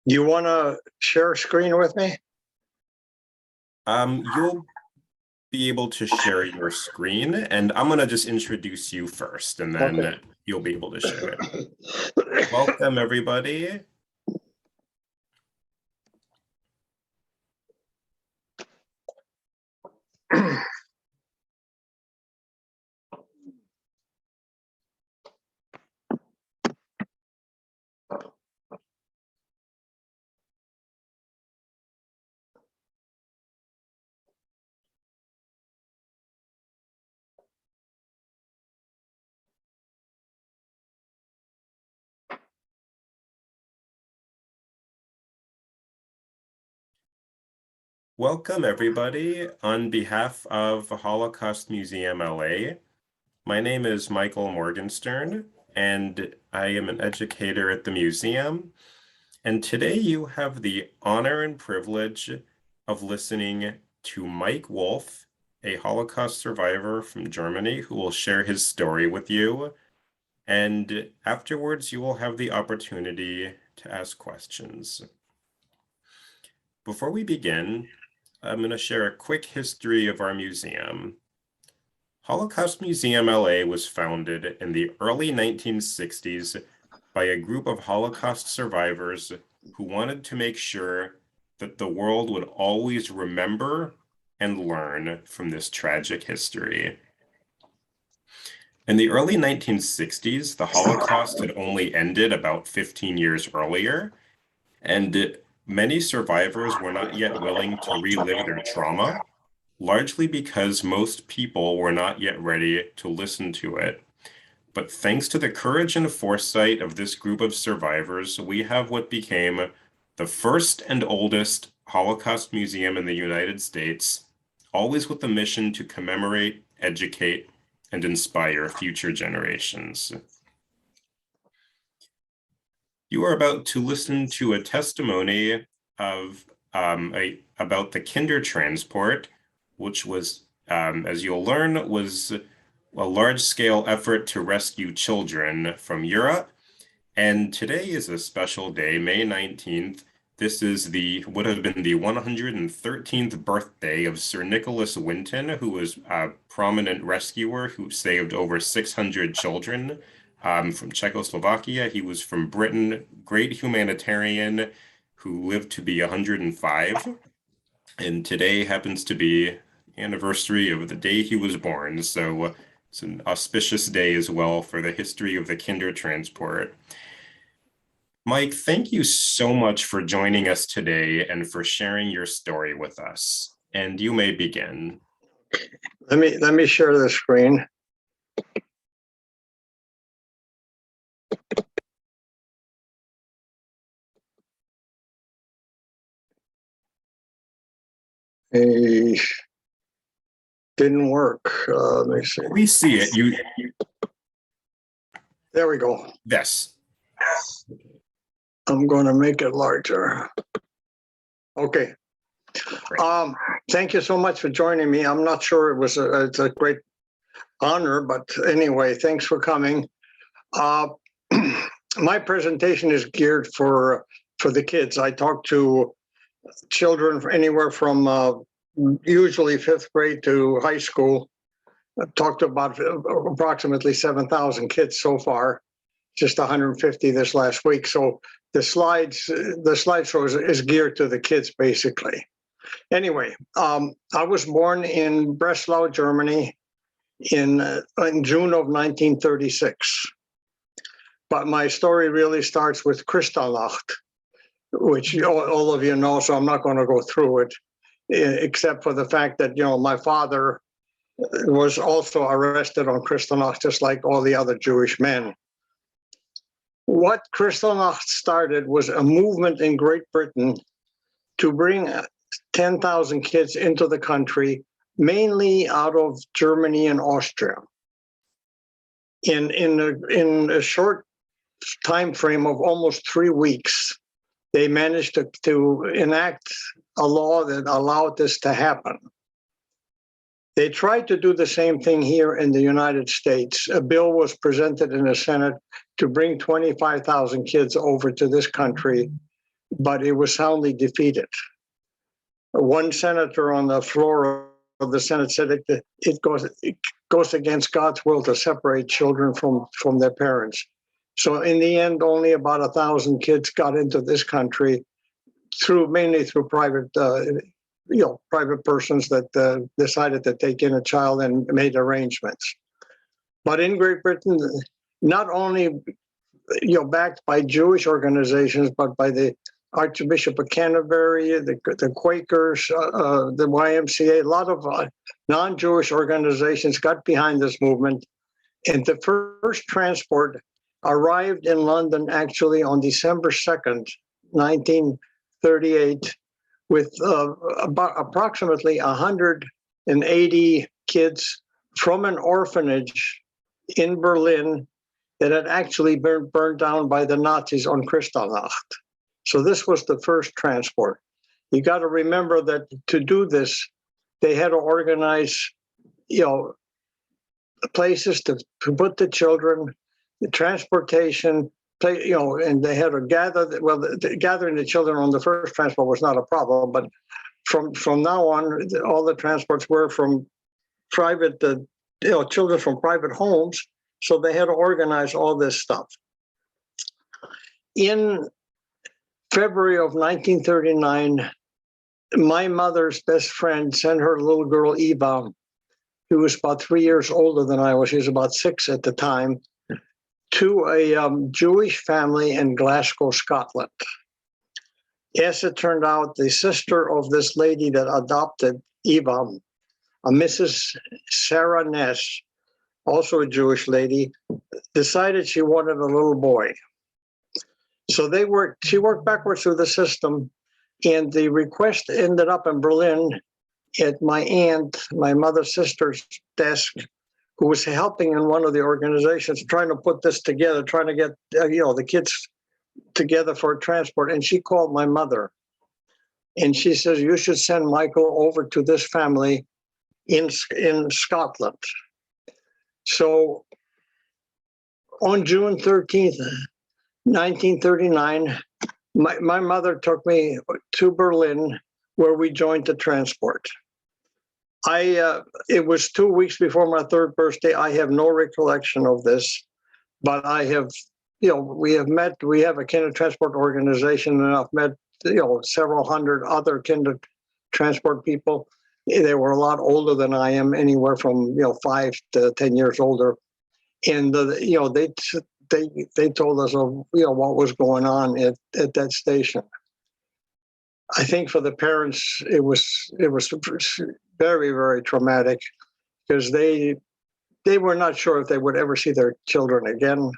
You want to share a screen with me? You'll be able to share your screen, and I'm gonna just introduce you first, and then Okay. you'll be able to share it. Welcome, everybody. Welcome, everybody. On behalf of Holocaust Museum LA, my name is Michael Morgenstern, and I am an educator at the museum. And today you have the honor and privilege of listening to Mike Wolff, a Holocaust survivor from Germany, who will share his story with you. And afterwards, you will have the opportunity to ask questions. Before we begin, I'm going to share a quick history of our museum. Holocaust Museum LA was founded in the early 1960s by a group of Holocaust survivors who wanted to make sure that the world would always remember and learn from this tragic history. In the early 1960s, the Holocaust had only ended about 15 years earlier, and many survivors were not yet willing to relive their trauma, largely because most people were not yet ready to listen to it. But thanks to the courage and foresight of this group of survivors, we have what became the first and oldest Holocaust museum in the United States, always with the mission to commemorate, educate, and inspire future generations. You are about to listen to a testimony of about the Kindertransport, which was, as you'll learn, was a large-scale effort to rescue children from Europe. And today is a special day, May 19th. This is would have been the 113th birthday of Sir Nicholas Winton, who was a prominent rescuer who saved over 600 children from Czechoslovakia. He was from Britain, great humanitarian who lived to be 105. And today happens to be the anniversary of the day he was born. So it's an auspicious day as well for the history of the Kindertransport. Mike, thank you so much for joining us today and for sharing your story with us. And you may begin. Let me share the screen. Didn't work. Let me see. We see it. There we go. Yes. I'm going to make it larger. Okay. Thank you so much for joining me. I'm not sure it's a great honor, but anyway, thanks for coming. My presentation is geared for the kids. I talk to children anywhere from usually fifth grade to high school. I've talked to about approximately 7,000 kids so far, just 150 this last week. So the slideshow is geared to the kids, basically. Anyway, I was born in Breslau, Germany in June of 1936. But my story really starts with Kristallnacht, which all of you know, so I'm not going to go through it, except for the fact that, my father was also arrested on Kristallnacht, just like all the other Jewish men. What Kristallnacht started was a movement in Great Britain to bring 10,000 kids into the country, mainly out of Germany and Austria. In a short time frame of almost 3 weeks, they managed to enact a law that allowed this to happen. They tried to do the same thing here in the United States. A bill was presented in the Senate to bring 25,000 kids over to this country but it was soundly defeated. One senator on the floor of the Senate said it goes against God's will to separate children from their parents. So in the end, only about 1,000 kids got into this country mainly through private persons that decided to take in a child and made arrangements. But in Great Britain, not only backed by Jewish organizations, but by the Archbishop of Canterbury, the Quakers, the YMCA, a lot of non-Jewish organizations got behind this movement. And the first transport arrived in London actually on December 2nd, 1938, with about approximately 180 kids from an orphanage in Berlin that had actually been burned down by the Nazis on Kristallnacht. So this was the first transport. You got to remember that to do this, they had to organize, places to put the children, the transportation, and they had to gather. Gathering the children on the first transport was not a problem, but from now on, all the transports were from private, children from private homes. So they had to organize all this stuff. In February of 1939, my mother's best friend sent her little girl, Eva, who was about 3 years older than I was. She was about 6 at the time, to a Jewish family in Glasgow, Scotland. As it turned out, the sister of this lady that adopted Eva, a Mrs. Sarah Ness, also a Jewish lady, decided she wanted a little boy. So she worked backwards through the system, and the request ended up in Berlin at my mother's sister's desk, who was helping in one of the organizations, trying to put this together, trying to get the kids together for transport. And she called my mother, and she says, "You should send Michael over to this family in Scotland." So on June 13th, 1939, my mother took me to Berlin, where we joined the transport. It was 2 weeks before my 3rd birthday. I have no recollection of this, but I have, we have a Kindertransport organization, and I've met, several hundred other Kindertransport people. They were a lot older than I am, anywhere from 5 to 10 years older, and they told us what was going on at that station. I think for the parents it was very, very traumatic, because they were not sure if they would ever see their children again,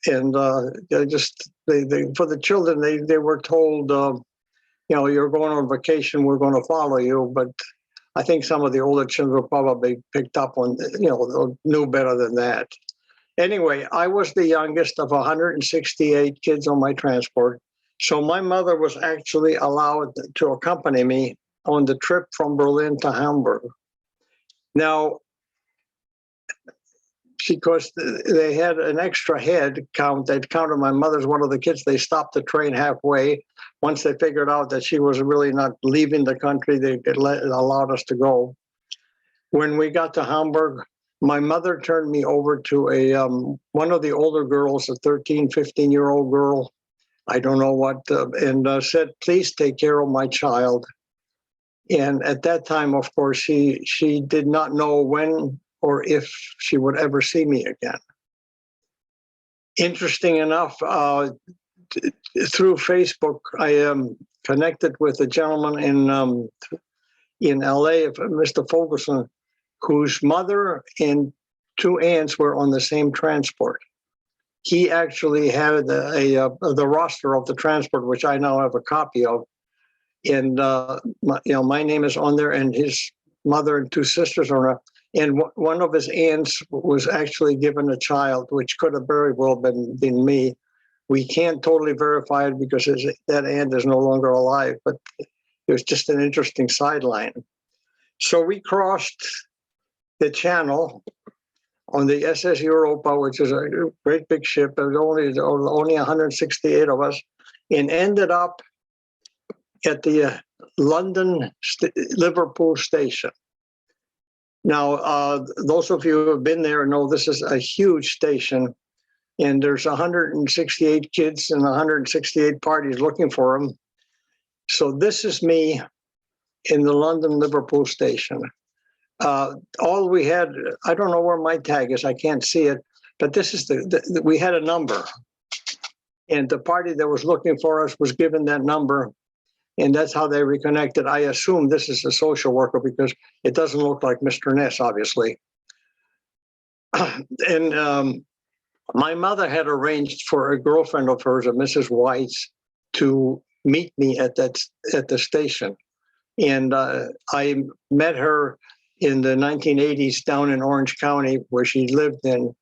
and for the children they were told, you're going on vacation, we're going to follow you. But I think some of the older children probably picked up on, knew better than that. Anyway, I was the youngest of 168 kids on my transport. So my mother was actually allowed to accompany me on the trip from Berlin to Hamburg. Now, because they had an extra head count, they'd counted my mother's one of the kids. They stopped the train halfway. Once they figured out that she was really not leaving the country, they allowed us to go. When we got to Hamburg, my mother turned me over to one of the older girls, a 13, 15-year-old girl, I don't know what, and said, "Please take care of my child." And at that time, of course, she did not know when or if she would ever see me again. Interesting enough, through Facebook, I am connected with a gentleman in LA, Mr. Fogelson, whose mother and 2 aunts were on the same transport. He actually had the roster of the transport, which I now have a copy of, and my name is on there, and his mother and 2 sisters are on it. And one of his aunts was actually given a child, which could have very well been me. We can't totally verify it because that aunt is no longer alive, but it was just an interesting sideline. So we crossed the channel on the SS Europa, which is a great big ship. There was only 168 of us. and ended up at the Liverpool station. Now, those of you who have been there know this is a huge station, and there's 168 kids and 168 parties looking for them. So this is me in the London Liverpool station. All we had, I don't know where my tag is, I can't see it, but this is we had a number. And the party that was looking for us was given that number, and that's how they reconnected. I assume this is a social worker because it doesn't look like Mr. Ness, obviously. And my mother had arranged for a girlfriend of hers, a Mrs. Weiss, to meet me at the station. And I met her in the 1980s down in Orange County, where she lived in.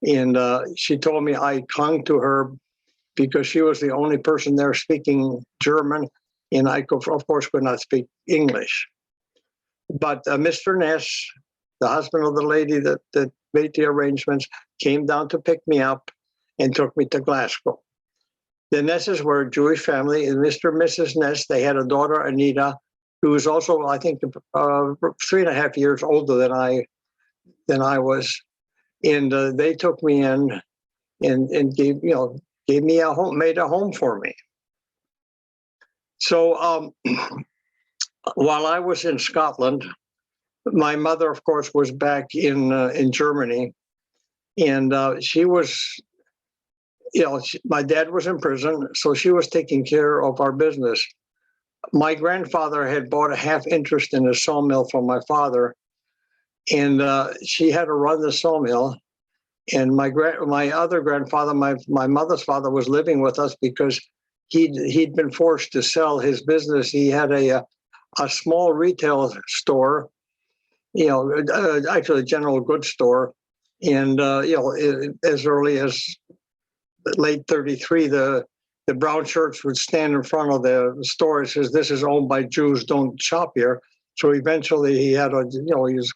And she told me I clung to her because she was the only person there speaking German, and I, of course, could not speak English. But Mr. Ness, the husband of the lady that made the arrangements, came down to pick me up and took me to Glasgow. The Nesses were a Jewish family, and Mr. and Mrs. Ness, they had a daughter, Anita, who was also, I think, 3.5 years older than I was. And they took me in and gave me a home, made a home for me. So while I was in Scotland, my mother, of course, was back in Germany, and she was, my dad was in prison, so she was taking care of our business. My grandfather had bought a half interest in a sawmill from my father, and she had to run the sawmill. And my other grandfather, my mother's father, was living with us because he'd been forced to sell his business. He had a small retail store, actually a general goods store, and as early as late '33, the brown shirts would stand in front of the store and says, "This is owned by Jews, don't shop here." So eventually he had he was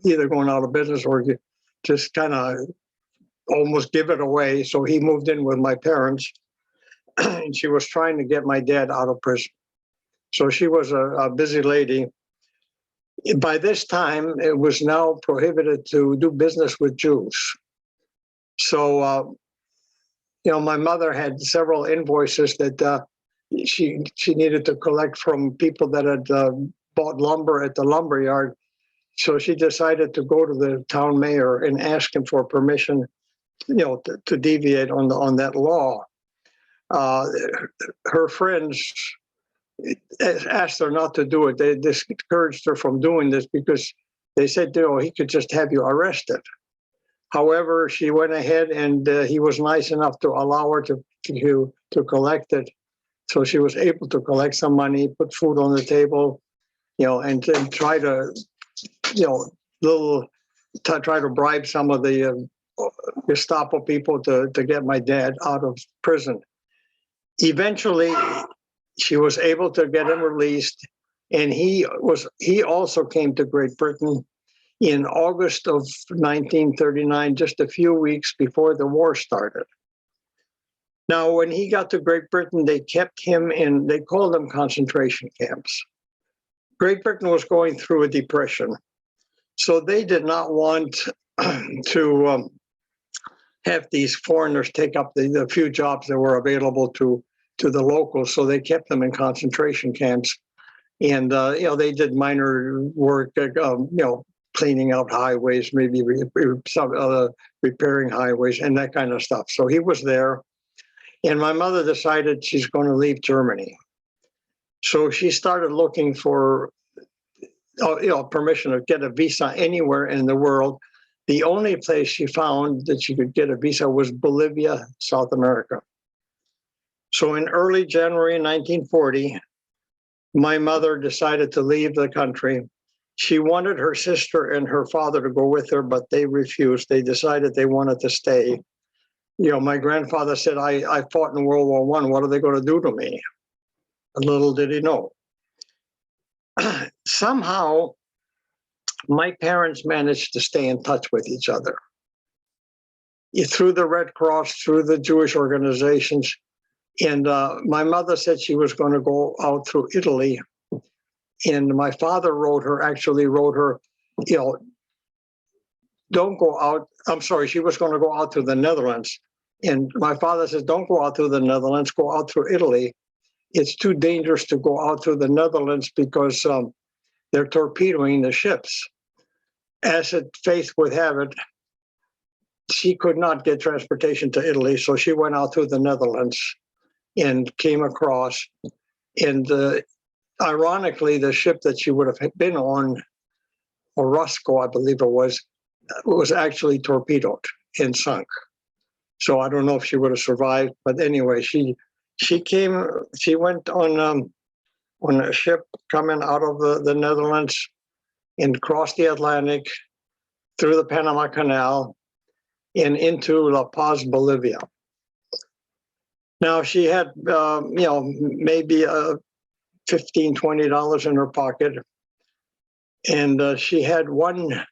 either going out of business or just kind of almost give it away. So he moved in with my parents, and she was trying to get my dad out of prison. So she was a busy lady. By this time, it was now prohibited to do business with Jews. So, my mother had several invoices that she needed to collect from people that had bought lumber at the lumber yard. So she decided to go to the town mayor and ask him for permission, to deviate on that law. Her friends asked her not to do it. They discouraged her from doing this because they said, he could just have you arrested. However, she went ahead, and he was nice enough to allow her to collect it. So she was able to collect some money, put food on the table, and then try to, try to bribe some of the Gestapo people to get my dad out of prison. Eventually, she was able to get him released, and he also came to Great Britain in August of 1939, just a few weeks before the war started. Now, when he got to Great Britain, they kept him they called them concentration camps. Great Britain was going through a depression, so they did not want to have these foreigners take up the few jobs that were available to the locals, so they kept them in concentration camps. And they did minor work, cleaning out highways, maybe repairing highways and that kind of stuff. So he was there, and my mother decided she's going to leave Germany. So she started looking for permission to get a visa anywhere in the world. The only place she found that she could get a visa was Bolivia, South America. So in early January 1940, my mother decided to leave the country. She wanted her sister and her father to go with her, but they refused. They decided they wanted to stay. My grandfather said, I fought in World War I. What are they going to do to me? Little did he know. Somehow, my parents managed to stay in touch with each other. Through the Red Cross, through the Jewish organizations, And my mother said she was going to go out through Italy. And my father actually wrote her, you know, don't go out. I'm sorry, she was going to go out through the Netherlands. And my father says, don't go out through the Netherlands, go out through Italy. It's too dangerous to go out through the Netherlands because they're torpedoing the ships. As fate would have it, she could not get transportation to Italy, so she went out through the Netherlands and came across. And ironically, the ship that she would have been on, or Roscoe, I believe it was actually torpedoed and sunk. So I don't know if she would have survived, but anyway, she went on a ship coming out of the Netherlands and crossed the Atlantic through the Panama Canal and into La Paz, Bolivia. Now she had, maybe $15, $20 in her pocket, and she had one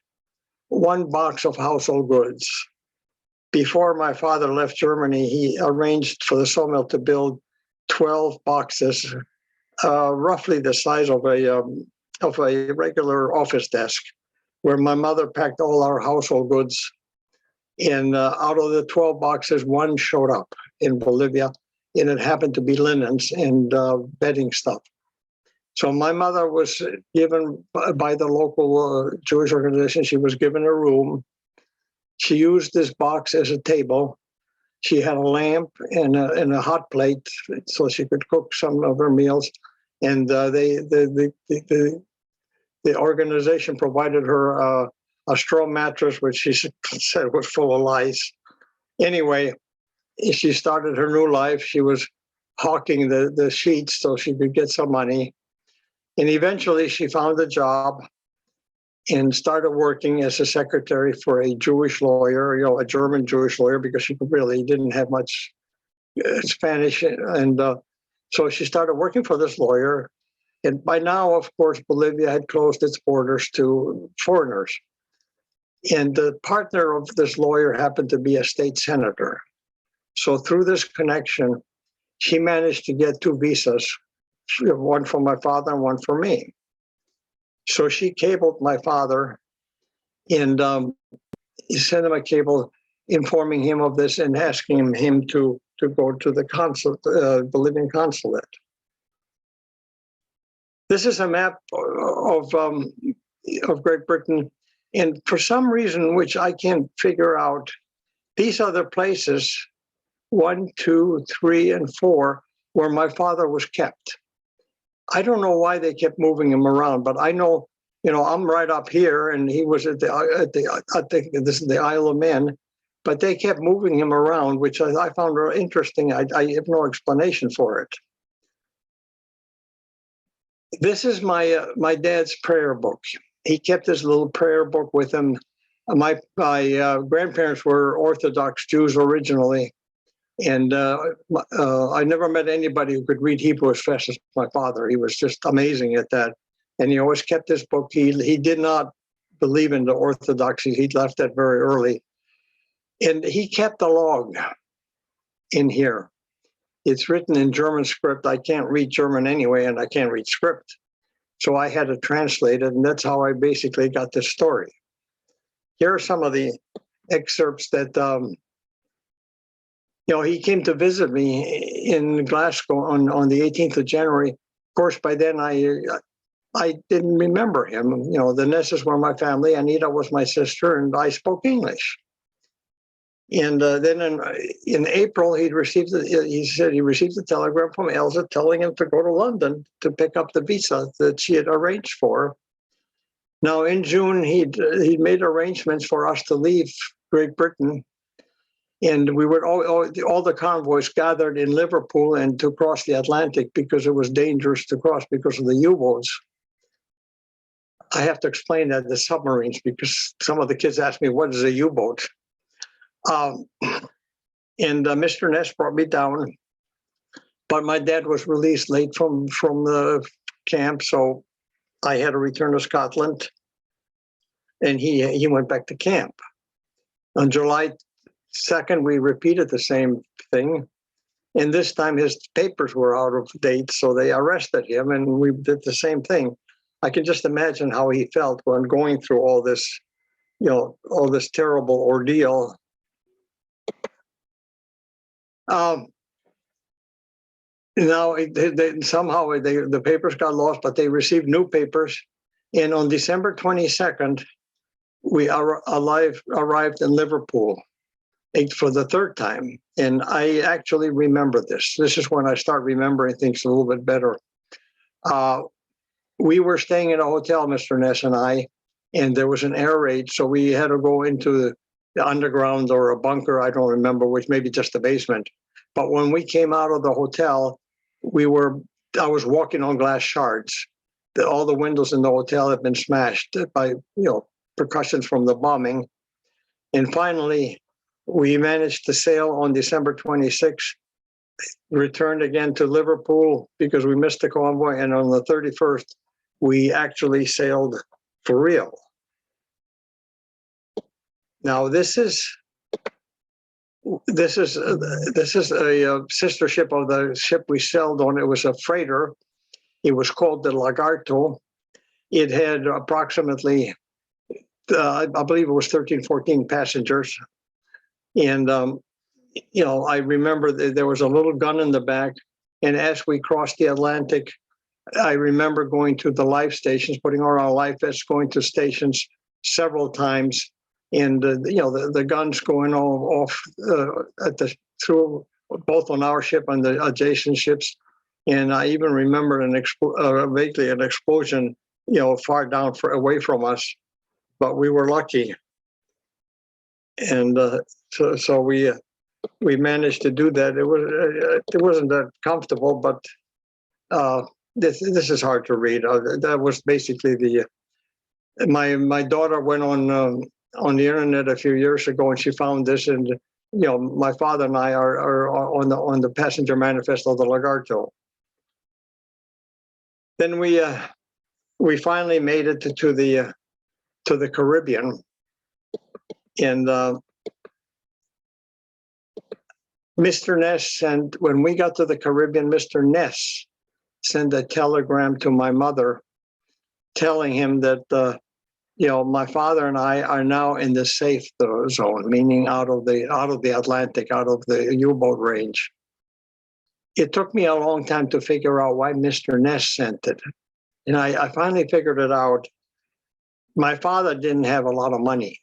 box of household goods. Before my father left Germany, he arranged for the sawmill to build 12 boxes, roughly the size of a regular office desk, where my mother packed all our household goods. And out of the 12 boxes, one showed up in Bolivia, and it happened to be linens and bedding stuff. So my mother was given by the local Jewish organization, she was given a room. She used this box as a table. She had a lamp and a hot plate so she could cook some of her meals. And the organization provided her a straw mattress, which she said was full of lice. Anyway, she started her new life. She was hawking the sheets so she could get some money. And eventually she found a job and started working as a secretary for a Jewish lawyer, a German Jewish lawyer, because she really didn't have much Spanish. And so she started working for this lawyer. And by now, of course, Bolivia had closed its borders to foreigners. And the partner of this lawyer happened to be a state senator. So through this connection, she managed to get 2 visas, one for my father and one for me. So she cabled my father and sent him a cable informing him of this and asking him to go to the Bolivian consulate. This is a map of Great Britain. And for some reason, which I can't figure out, these are the places, 1, 2, 3, and 4, where my father was kept. I don't know why they kept moving him around, but I know, I'm right up here, and he was I think this is the Isle of Man, but they kept moving him around, which I found very interesting. I have no explanation for it. This is my dad's prayer book. He kept his little prayer book with him. My grandparents were Orthodox Jews originally, and I never met anybody who could read Hebrew as fast as my father. He was just amazing at that. And he always kept this book. He did not believe in the Orthodoxy. He left that very early. And he kept a log in here. It's written in German script. I can't read German anyway, and I can't read script. So I had to translate it, and that's how I basically got this story. Here are some of the excerpts that he came to visit me in Glasgow on the 18th of January. Of course, by then I didn't remember him. The Nesses were my family. Anita was my sister, and I spoke English. And then in April, he said he received a telegram from Elsa telling him to go to London to pick up the visa that she had arranged for. Now, in June, he'd made arrangements for us to leave Great Britain. And we were all the convoys gathered in Liverpool and to cross the Atlantic because it was dangerous to cross because of the U-boats. I have to explain that the submarines, because some of the kids ask me, what is a U-boat? And Mr. Ness brought me down, but my dad was released late from the camp, so I had to return to Scotland, and he went back to camp. On July 2nd, we repeated the same thing. And this time his papers were out of date, so they arrested him, and we did the same thing. I can just imagine how he felt when going through all this, all this terrible ordeal. Now, somehow the papers got lost, but they received new papers. And on December 22nd, we arrived in Liverpool for the third time. And I actually remember this. This is when I start remembering things a little bit better. We were staying in a hotel, Mr. Ness and I, and there was an air raid. So we had to go into the underground or a bunker. I don't remember which, maybe just the basement. But when we came out of the hotel, I was walking on glass shards. All the windows in the hotel had been smashed by, percussions from the bombing. And finally, we managed to sail on December 26th, returned again to Liverpool because we missed the convoy. And on the 31st, we actually sailed for real. Now, this is a sister ship of the ship we sailed on. It was a freighter. It was called the Lagarto. It had approximately, I believe it was 13, 14 passengers. And, I remember there was a little gun in the back. And as we crossed the Atlantic, I remember going to the life stations, putting on our life vests, going to stations several times. And, the guns going off through both on our ship and the adjacent ships. And I even remember vaguely an explosion, far down away from us, but we were lucky. And so we managed to do that. It wasn't that comfortable, but this is hard to read. That was basically my daughter went on the internet a few years ago, and she found this, and my father and I are on the passenger manifest of the Lagarto. Then we finally made it to the Caribbean, and Mr. Ness sent, when we got to the Caribbean, Mr. Ness sent a telegram to my mother telling him that my father and I are now in the safe zone, meaning out of the Atlantic, out of the U-boat range. It took me a long time to figure out why Mr. Ness sent it. And I finally figured it out. My father didn't have a lot of money.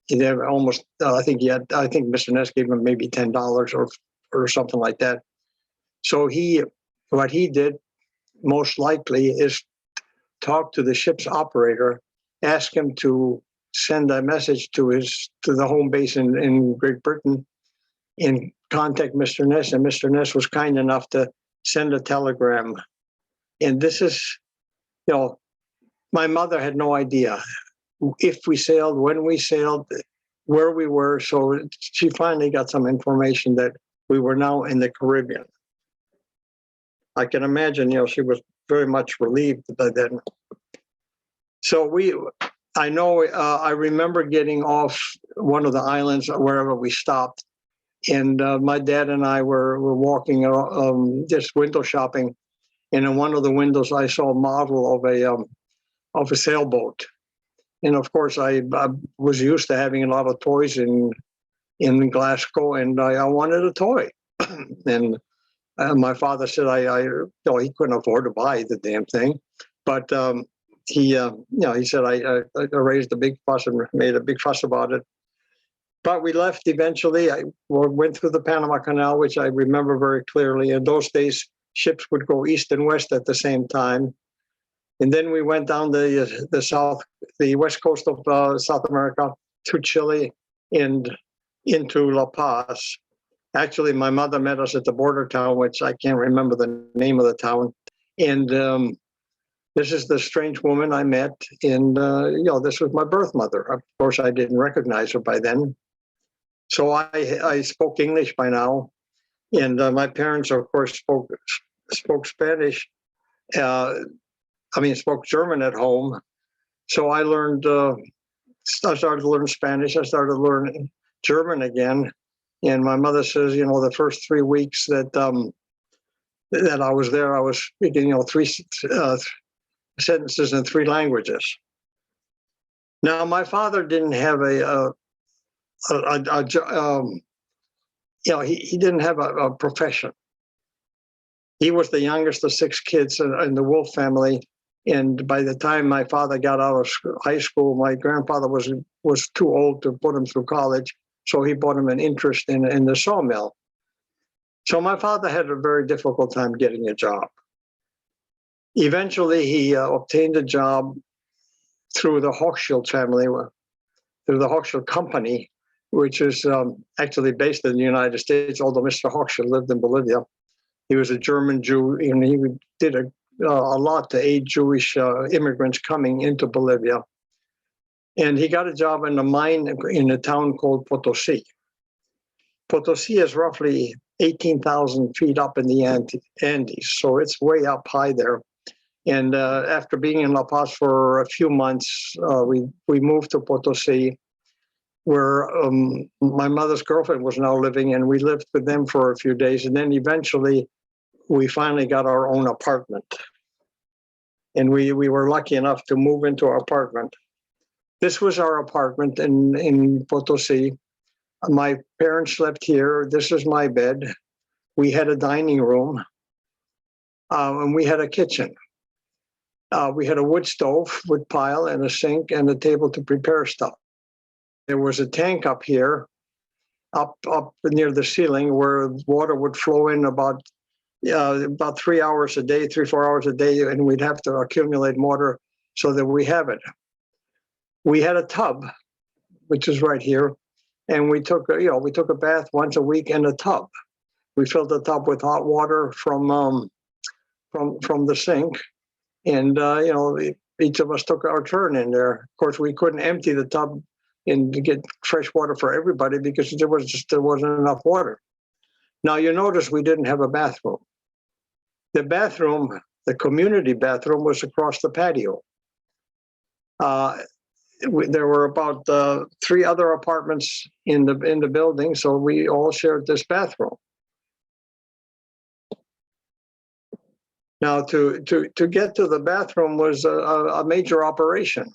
He had almost, I think Mr. Ness gave him maybe $10 or something like that. So what he did most likely is talk to the ship's operator, ask him to send a message to the home base in Great Britain and contact Mr. Ness. And Mr. Ness was kind enough to send a telegram. And this is, my mother had no idea if we sailed, when we sailed, where we were. So she finally got some information that we were now in the Caribbean. I can imagine, she was very much relieved by then. So I remember getting off one of the islands, wherever we stopped, and my dad and I were walking just window shopping, and in one of the windows I saw a model of a sailboat, and of course I was used to having a lot of toys in Glasgow, and I wanted a toy, and my father said he couldn't afford to buy the damn thing, but he said I raised a big fuss and made a big fuss about it. But we left eventually. I went through the Panama Canal, which I remember very clearly. In those days, ships would go east and west at the same time. And then we went down the west coast of South America to Chile and into La Paz. Actually, my mother met us at the border town, which I can't remember the name of the town. And this is the strange woman I met, and this was my birth mother. Of course, I didn't recognize her by then. So I spoke English by now, and my parents, of course, spoke Spanish. Spoke German at home. So I learned. I started to learn Spanish. I started learning German again, And my mother says, the first 3 weeks that I was there, I was speaking, three sentences in 3 languages. Now, my father didn't have he didn't have a profession. He was the youngest of 6 kids in the Wolff family. And by the time my father got out of high school, my grandfather was too old to put him through college. So he bought him an interest in the sawmill. So my father had a very difficult time getting a job. Eventually, he obtained a job through the Hochschild family, through the Hochschild company, which is actually based in the United States, although Mr. Hochschild lived in Bolivia. He was a German Jew, and he did a lot to aid Jewish immigrants coming into Bolivia. And he got a job in a mine in a town called Potosi. Potosi is roughly 18,000 feet up in the Andes, so it's way up high there. And after being in La Paz for a few months, we moved to Potosi, where my mother's girlfriend was now living, and we lived with them for a few days. And then eventually, we finally got our own apartment. And we were lucky enough to move into our apartment. This was our apartment in Potosi. My parents slept here. This is my bed. We had a dining room, and we had a kitchen. We had a wood stove with pile and a sink and a table to prepare stuff. There was a tank up here, up near the ceiling, where water would flow in about 3 hours a day, 3-4 hours a day, and we'd have to accumulate water so that we have it. We had a tub, which is right here, and we took a bath once a week in a tub. We filled the tub with hot water from the sink, and each of us took our turn in there. Of course, we couldn't empty the tub and to get fresh water for everybody because there wasn't enough water. Now you notice we didn't have a bathroom. The bathroom, the community bathroom, was across the patio. There were about 3 other apartments in the building, so we all shared this bathroom. Now, to get to the bathroom was a major operation.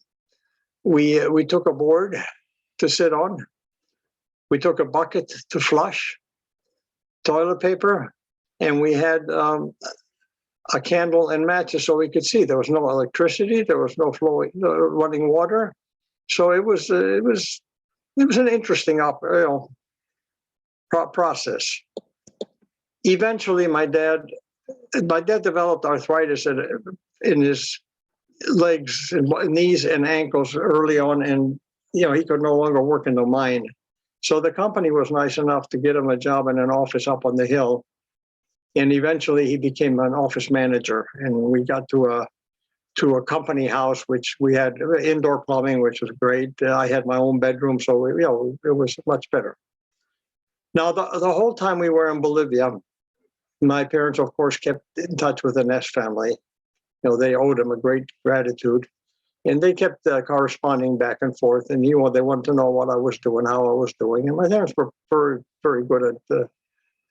We took a board to sit on. We took a bucket to flush, toilet paper, and we had a candle and matches so we could see. There was no electricity. There was no running water. So it was an interesting process. Eventually, my dad developed arthritis in his legs, and knees, and ankles early on, and he could no longer work in the mine. So the company was nice enough to get him a job in an office up on the hill, and eventually he became an office manager. And we got to a company house, which we had indoor plumbing, which was great. I had my own bedroom, so it was much better. Now the whole time we were in Bolivia, my parents, of course, kept in touch with the Ness family. They owed him a great gratitude, and they kept corresponding back and forth. And they wanted to know what I was doing, how I was doing, and my parents were very, very good at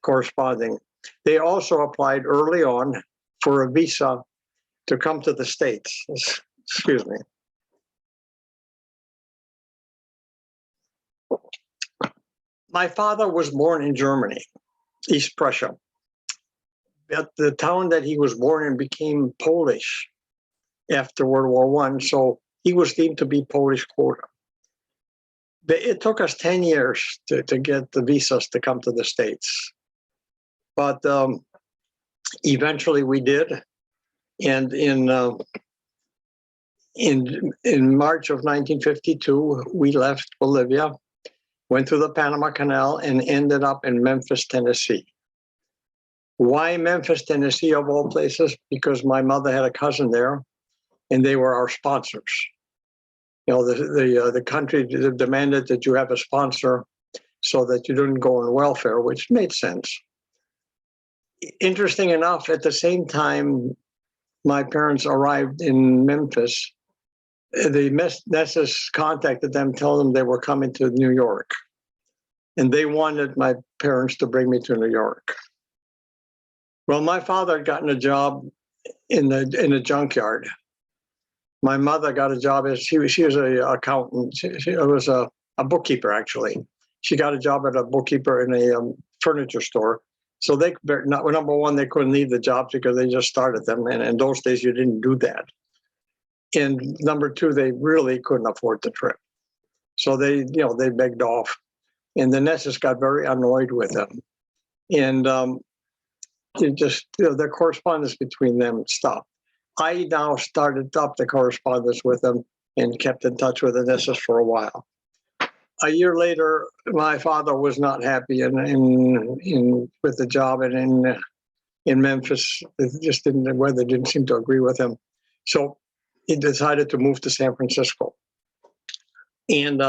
corresponding. They also applied early on for a visa to come to the States. Excuse me. My father was born in Germany, East Prussia. But the town that he was born in became Polish after World War I, so he was deemed to be Polish quota. It took us 10 years to get the visas to come to the States. But eventually we did. And in March of 1952, we left Bolivia, went through the Panama Canal, and ended up in Memphis, Tennessee. Why Memphis, Tennessee, of all places? Because my mother had a cousin there, and they were our sponsors. The country demanded that you have a sponsor so that you didn't go on welfare, which made sense. Interesting enough, at the same time my parents arrived in Memphis, the Nesses contacted them, telling them they were coming to New York. and they wanted my parents to bring me to New York. Well, my father had gotten a job in a junkyard. My mother got a job as she was an accountant. She was a bookkeeper, actually. She got a job at a bookkeeper in a furniture store. So number one, they couldn't leave the jobs because they just started them, and in those days you didn't do that. And number two, they really couldn't afford the trip, so they begged off, and the Nesses got very annoyed with them, and it just the correspondence between them stopped. I now started up the correspondence with them and kept in touch with the Nesses for a while. A year later, my father was not happy with the job, and in Memphis, the weather didn't seem to agree with him. So he decided to move to San Francisco. And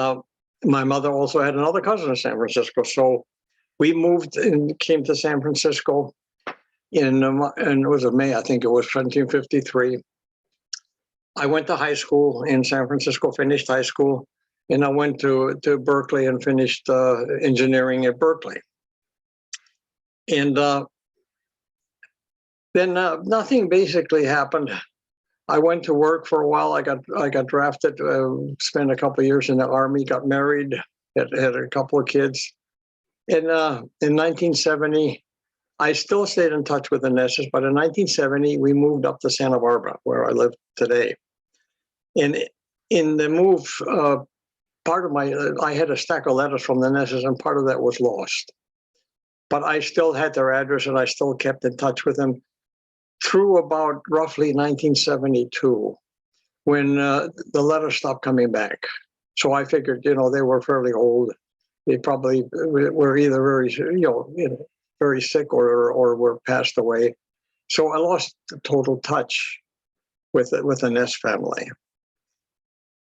my mother also had another cousin in San Francisco. So we moved and came to San Francisco and it was in May, I think it was 1953. I went to high school in San Francisco, finished high school. And I went to Berkeley and finished engineering at Berkeley. And then nothing basically happened. I went to work for a while. I got drafted, spent a couple of years in the Army, got married, had a couple of kids. And in 1970, I still stayed in touch with the Nesses, but in 1970, we moved up to Santa Barbara, where I live today. And in the move, I had a stack of letters from the Nesses, and part of that was lost. But I still had their address, and I still kept in touch with them through about roughly 1972, when the letters stopped coming back. So I figured, they were fairly old. They probably were either very sick or were passed away. So I lost total touch with the Ness family.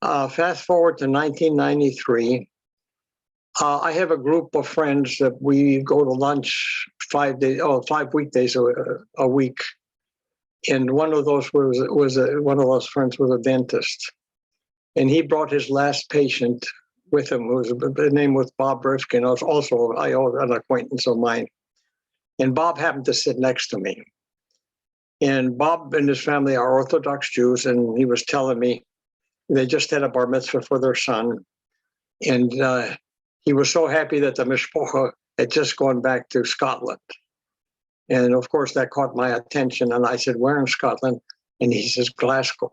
Fast forward to 1993. I have a group of friends that we go to lunch 5 weekdays a week, and one of those one of those friends was a dentist, and he brought his last patient with him. The name was Bob Rifkin. Also an acquaintance of mine, and Bob happened to sit next to me. And Bob and his family are Orthodox Jews, and he was telling me they just had a bar mitzvah for their son. And he was so happy that the mishpocha had just gone back to Scotland. And of course, that caught my attention. And I said, where in Scotland? And he says, Glasgow.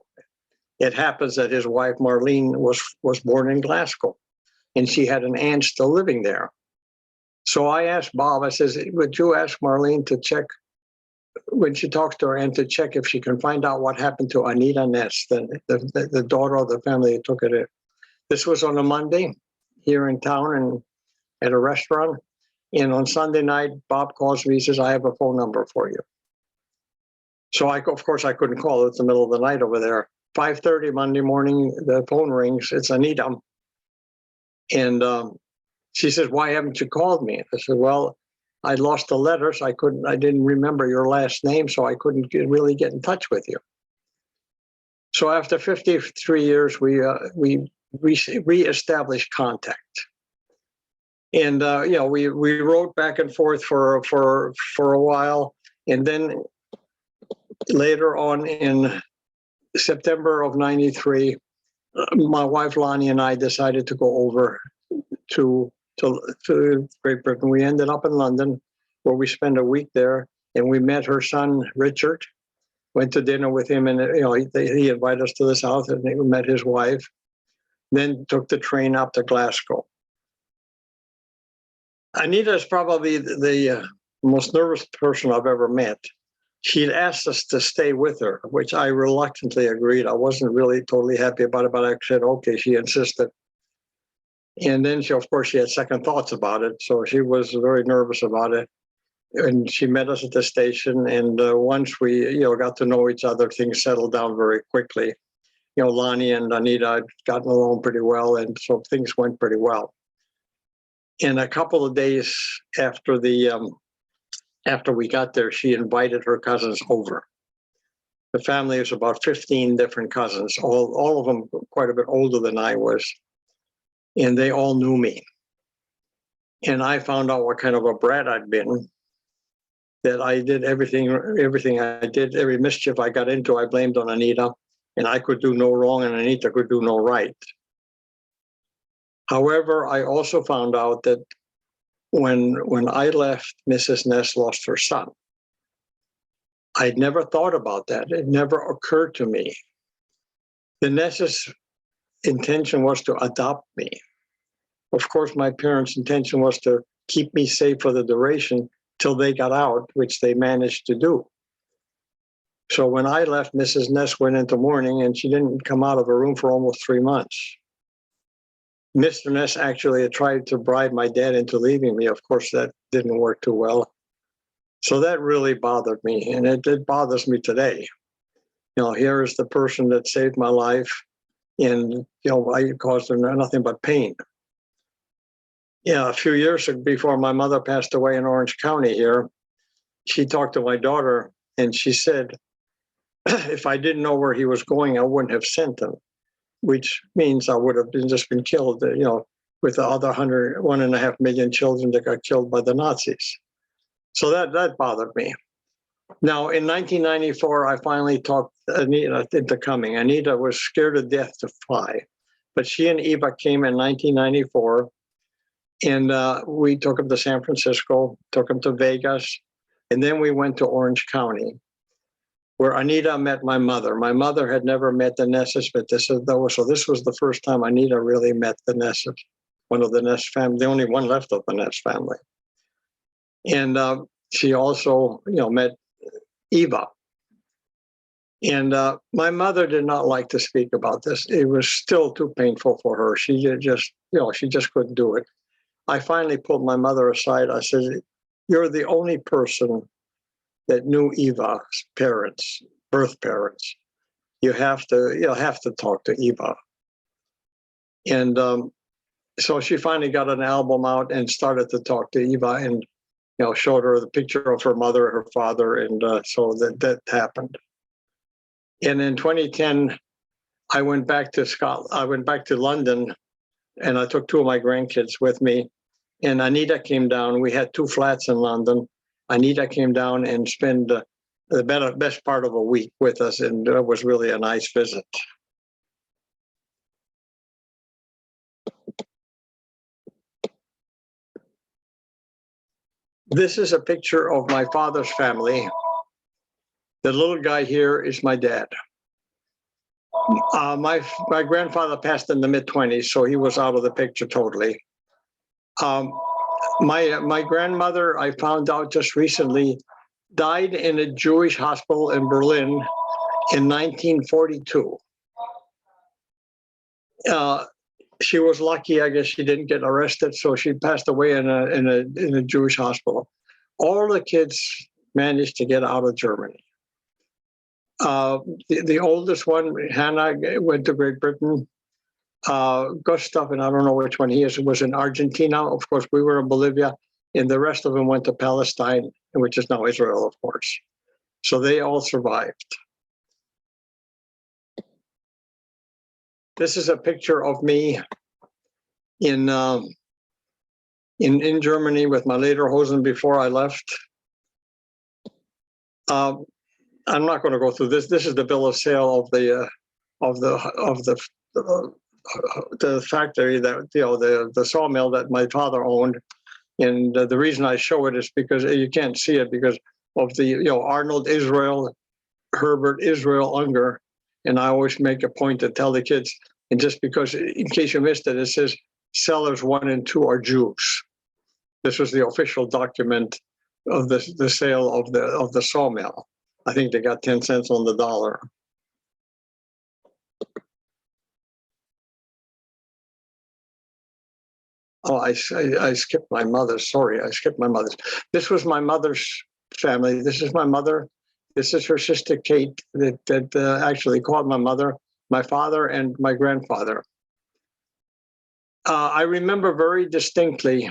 It happens that his wife, Marlene, was born in Glasgow. And she had an aunt still living there. So I asked Bob, I says, would you ask Marlene to check when she talks to her aunt, to check if she can find out what happened to Anita Ness, the daughter of the family that took it in. This was on a Monday here in town and at a restaurant. And on Sunday night, Bob calls me, he says, I have a phone number for you. So of course I couldn't call it. It's the middle of the night over there. 5:30 Monday morning, the phone rings. It's Anita. And she says, why haven't you called me? I said, well, I lost the letters. I didn't remember your last name, so I couldn't really get in touch with you. So after 53 years, we reestablished contact. And we wrote back and forth for a while, and then later on in September of '93, my wife Lonnie and I decided to go over to Great Britain. We ended up in London, where we spent a week there, and we met her son Richard. Went to dinner with him, and he invited us to the south, and we met his wife. Then took the train up to Glasgow. Anita is probably the most nervous person I've ever met. She'd asked us to stay with her, which I reluctantly agreed. I wasn't really totally happy about it, but I said, okay, she insisted. And then she had second thoughts about it. So she was very nervous about it. And she met us at the station. And once we, got to know each other, things settled down very quickly. Lonnie and Anita had gotten along pretty well. And so things went pretty well. And a couple of days after we got there, she invited her cousins over. The family is about 15 different cousins, all of them quite a bit older than I was. And they all knew me. And I found out what kind of a brat I'd been, that I did everything I did, every mischief I got into, I blamed on Anita, and I could do no wrong and Anita could do no right. However, I also found out that when I left, Mrs. Ness lost her son. I'd never thought about that. It never occurred to me. The Ness's intention was to adopt me. Of course, my parents' intention was to keep me safe for the duration till they got out, which they managed to do. So when I left, Mrs. Ness went into mourning and she didn't come out of her room for almost 3 months. Mr. Ness actually had tried to bribe my dad into leaving me. Of course, that didn't work too well. So that really bothered me, and it bothers me today. You know, here is the person that saved my life, and you know, I caused them nothing but pain. Yeah, a few years before my mother passed away in Orange County here, she talked to my daughter, and she said, if I didn't know where he was going, I wouldn't have sent him, which means I would have just been killed, you know, with the other 1.5 million children that got killed by the Nazis. So that bothered me. Now, in 1994, I finally talked Anita into coming. Anita was scared to death to fly, but she and Eva came in 1994, and we took them to San Francisco, took them to Vegas, and then we went to Orange County, where Anita met my mother. My mother had never met the Nesses, but this was the first time Anita really met the Nesses, one of the Ness family, the only one left of the Ness family. And she also, you know, met Eva. And my mother did not like to speak about this. It was still too painful for her. She just, you know, she just couldn't do it. I finally pulled my mother aside. I said, "You're the only person that knew Eva's parents, birth parents. You'll have to talk to Eva." And so she finally got an album out and started to talk to Eva, and you know, showed her the picture of her mother, her father, and so that happened. And in 2010, I went back to Scotland. I went back to London, and I took 2 of my grandkids with me. And Anita came down. We had 2 flats in London. Anita came down and spent the best part of a week with us, and it was really a nice visit. This is a picture of my father's family. The little guy here is my dad. My grandfather passed in the mid-20s, so he was out of the picture totally. My grandmother, I found out just recently, died in a Jewish hospital in Berlin in 1942. She was lucky, I guess she didn't get arrested, so she passed away in a Jewish hospital. All the kids managed to get out of Germany. The oldest one, Hannah, went to Great Britain. Gustav, and I don't know which one he is, was in Argentina. Of course, we were in Bolivia, and the rest of them went to Palestine, which is now Israel, of course. So they all survived. This is a picture of me in Germany with my lederhosen before I left. I'm not going to go through this. This is the bill of sale of the factory that, you know, the sawmill that my father owned. And the reason I show it is because you can't see it because of the, you know, Arnold Israel, Herbert Israel Unger. And I always make a point to tell the kids, and just because, in case you missed it, it says sellers 1 and 2 are Jews. This was the official document of the sale of the sawmill. I think they got 10 cents on the dollar. Oh, I skipped my mother's. Sorry, I skipped my mother's. This was my mother's family. This is my mother. This is her sister Kate that actually called my mother, my father, and my grandfather. I remember very distinctly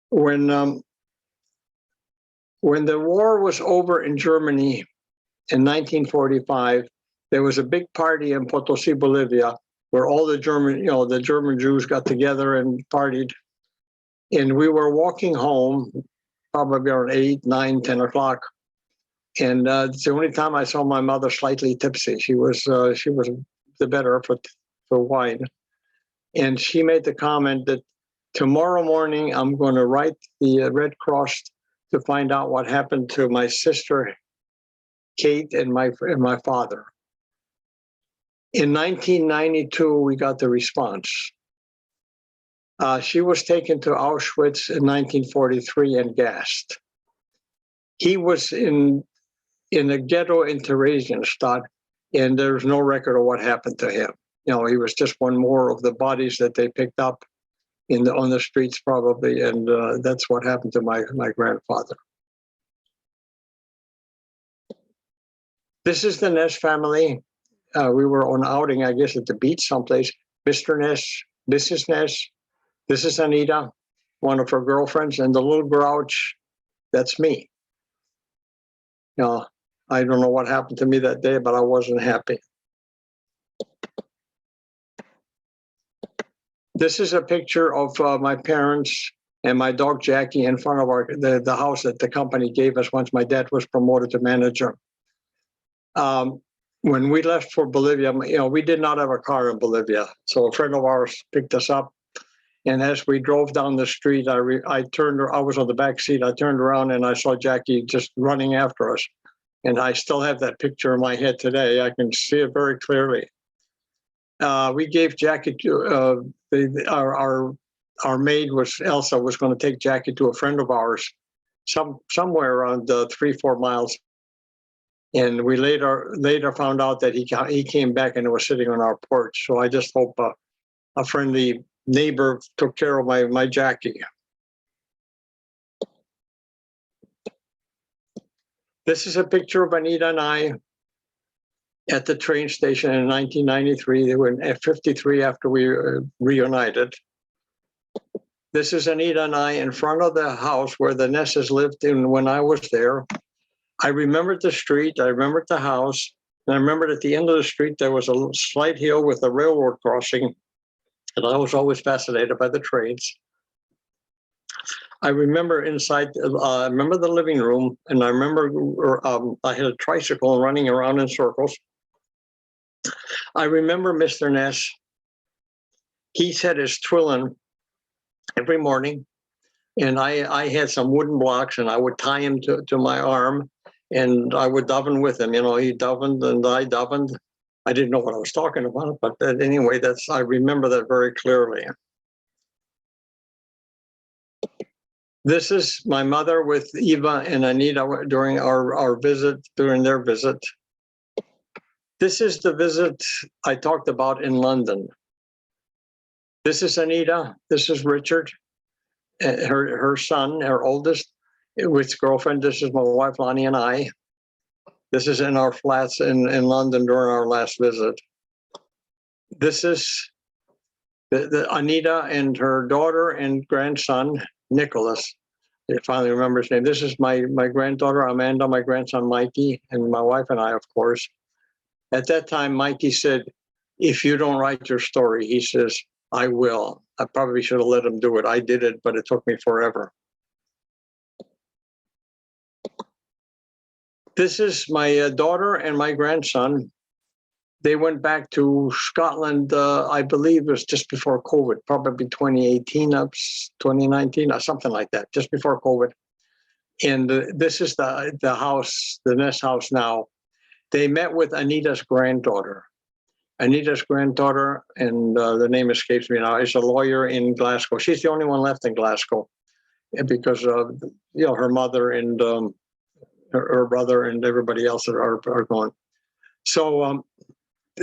when the war was over in Germany in 1945. There was a big party in Potosi, Bolivia, where all the German Jews got together and partied. And we were walking home, probably around 8, 9, 10 o'clock. And it's the only time I saw my mother slightly tipsy. She was the better for wine. And she made the comment that tomorrow morning I'm going to write the Red Cross to find out what happened to my sister Kate and my father. In 1992, we got the response. She was taken to Auschwitz in 1943 and gassed. He was in a ghetto in Theresienstadt, and there's no record of what happened to him. You know, he was just one more of the bodies that they picked up on the streets, probably, and that's what happened to my grandfather. This is the Ness family. We were on outing, I guess, at the beach someplace. Mr. Ness, Mrs. Ness. This is Anita, one of her girlfriends, and the little grouch, that's me. You know, I don't know what happened to me that day, but I wasn't happy. This is a picture of my parents and my dog Jackie in front of the house that the company gave us once my dad was promoted to manager. When we left for Bolivia, you know, we did not have a car in Bolivia. So a friend of ours picked us up. And as we drove down the street, I was on the back seat. I turned around and I saw Jackie just running after us. And I still have that picture in my head today. I can see it very clearly. We gave Jackie to our maid was Elsa was going to take Jackie to a friend of ours, somewhere around 3-4 miles. And we later found out that he came back and was sitting on our porch. So I just hope a friendly neighbor took care of my Jackie. This is a picture of Anita and I at the train station in 1993. They were in 53 after we reunited. This is Anita and I in front of the house where the Nesses lived in when I was there. I remembered the street, I remembered the house, and I remembered at the end of the street there was a slight hill with a railroad crossing, and I was always fascinated by the trains. I remember inside, I remember the living room, and I remember I had a tricycle running around in circles. I remember Mr. Ness. He said his twillin every morning, and I had some wooden blocks, and I would tie him to my arm, and I would daven with him. You know, he davened and I davened. I didn't know what I was talking about, but anyway, I remember that very clearly. This is my mother with Eva and Anita during their visit. This is the visit I talked about in London. This is Anita. This is Richard, her son, her oldest, with his girlfriend. This is my wife, Lonnie, and I. This is in our flats in London during our last visit. This is the Anita and her daughter and grandson, Nicholas. I finally remember his name. This is my granddaughter, Amanda, my grandson, Mikey, and my wife and I, of course. At that time, Mikey said, if you don't write your story, he says, I will. I probably should have let him do it. I did it, but it took me forever. This is my daughter and my grandson. They went back to Scotland, I believe it was just before COVID, probably 2018, 2019, or something like that, just before COVID. And this is the house, the Ness house now. They met with Anita's granddaughter. Anita's granddaughter, and the name escapes me now, is a lawyer in Glasgow. She's the only one left in Glasgow because of her mother and her brother and everybody else are gone. So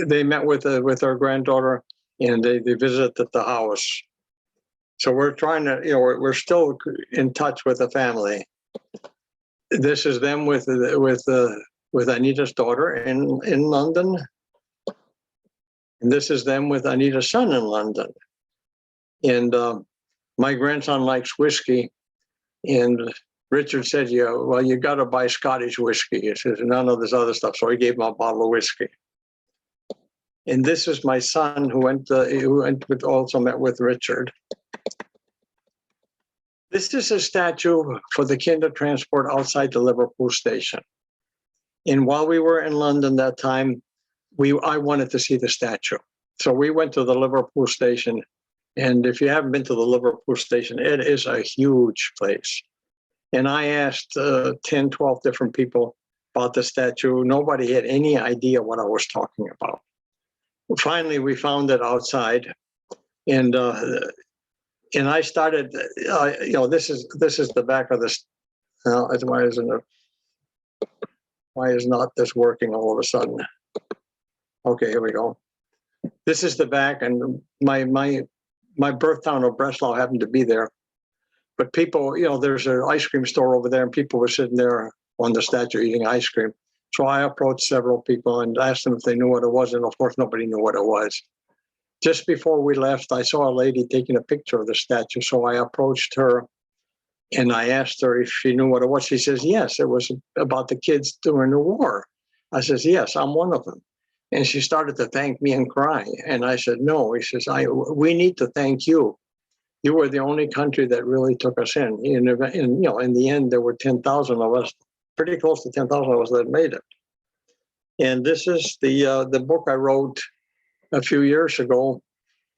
they met with her granddaughter, and they visited the house. So we're trying to, we're still in touch with the family. This is them with Anita's daughter in London. And this is them with Anita's son in London. And my grandson likes whiskey. And Richard said, well, you got to buy Scottish whiskey. He says, none of this other stuff. So he gave him a bottle of whiskey. And this is my son who also met with Richard. This is a statue for the Kindertransport outside the Liverpool station. And while we were in London that time, I wanted to see the statue. So we went to the Liverpool station. And if you haven't been to the Liverpool station, it is a huge place. And I asked 10, 12 different people about the statue. Nobody had any idea what I was talking about. Finally, we found it outside. And I started, this is the back of this. Why is not this working all of a sudden? Okay, here we go. This is the back, and my birth town of Breslau happened to be there. But people, there's an ice cream store over there, and people were sitting there on the statue eating ice cream. So I approached several people and asked them if they knew what it was, and of course nobody knew what it was. Just before we left, I saw a lady taking a picture of the statue, so I approached her and I asked her if she knew what it was. She says, yes, it was about the kids during the war. I says, yes, I'm one of them. And she started to thank me and cry. And I said, no. He says, we need to thank you. You were the only country that really took us in. In the end, there were 10,000 of us, pretty close to 10,000 of us that made it. And this is the book I wrote a few years ago.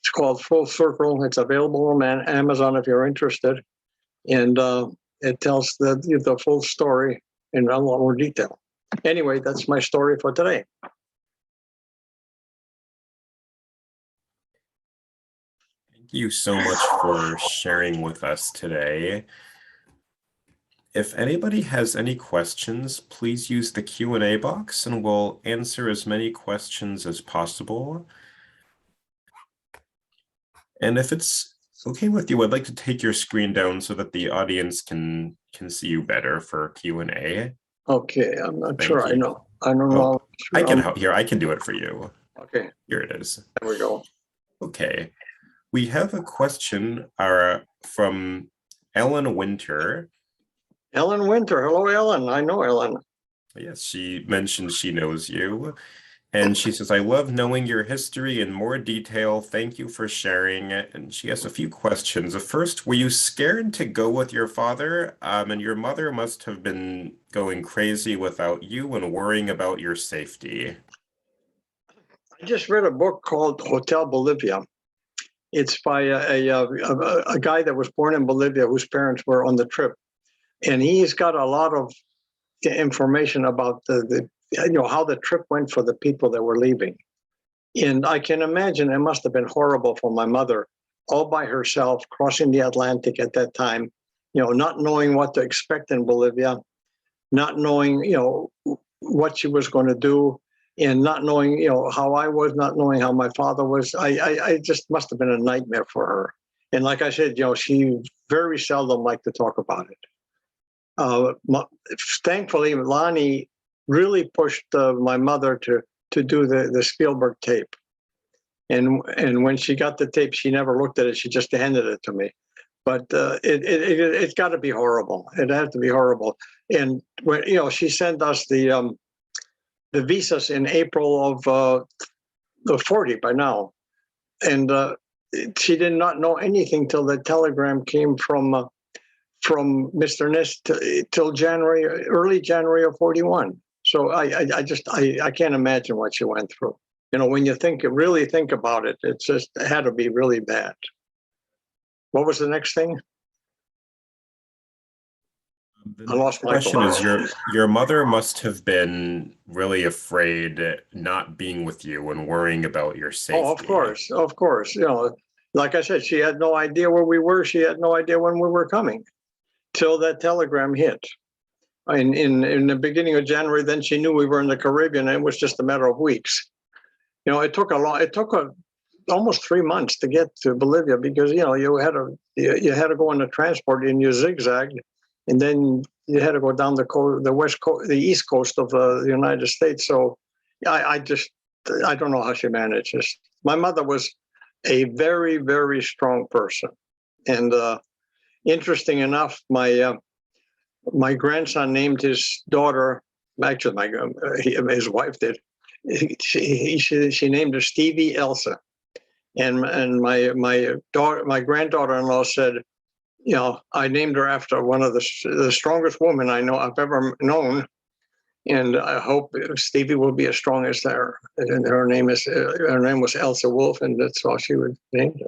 It's called Full Circle. It's available on Amazon if you're interested. And it tells the full story in a lot more detail. Anyway, that's my story for today. Thank you so much for sharing with us today. If anybody has any questions, please use the Q&A box and we'll answer as many questions as possible. And if it's okay with you, I'd like to take your screen down so that the audience can see you better for Q&A. Okay, I'm not Thank sure. you. I don't know. I can help here. I can do it for you. Okay, Here it is. there we go. Okay. We have a question from Ellen Winter. Ellen Winter. Hello, Ellen. I know Ellen. Yes, she mentioned she knows you. And she says, I love knowing your history in more detail. Thank you for sharing. And she has a few questions. The first, were you scared to go with your father? And your mother must have been going crazy without you and worrying about your safety. I just read a book called Hotel Bolivia. It's by a guy that was born in Bolivia whose parents were on the trip. And he's got a lot of information about how the trip went for the people that were leaving. And I can imagine it must have been horrible for my mother, all by herself, crossing the Atlantic at that time, not knowing what to expect in Bolivia, not knowing, what she was going to do, and not knowing, how I was, not knowing how my father was. I just must have been a nightmare for her. And like I said, she very seldom liked to talk about it. Thankfully, Lonnie really pushed my mother to do the Spielberg tape. And when she got the tape, she never looked at it. She just handed it to me. But it's got to be horrible. It had to be horrible. And when she sent us the visas in April of the 40 by now, and she did not know anything till the telegram came from Mr. Nist till early January of 41. So I can't imagine what she went through. When you really think about it, it had to be really bad. What was the next thing? I lost my question. Is your mother must have been really afraid not being with you and worrying about your safety. Oh, of course. Like I said, she had no idea where we were. She had no idea when we were coming till that telegram hit. In the beginning of January, then she knew we were in the Caribbean, and it was just a matter of weeks. It took almost 3 months to get to Bolivia because you had to go on the transport and you zigzagged, and then you had to go down the east coast of the United States. So I don't know how she managed this. My mother was a very, very strong person, and interesting enough, my grandson named his daughter. Actually, his wife did. She named her Stevie Elsa, and my granddaughter-in-law said, I named her after one of the strongest women I've ever known. And I hope Stevie will be as strong as her. And her name was Elsa Wolff, and that's all she was named.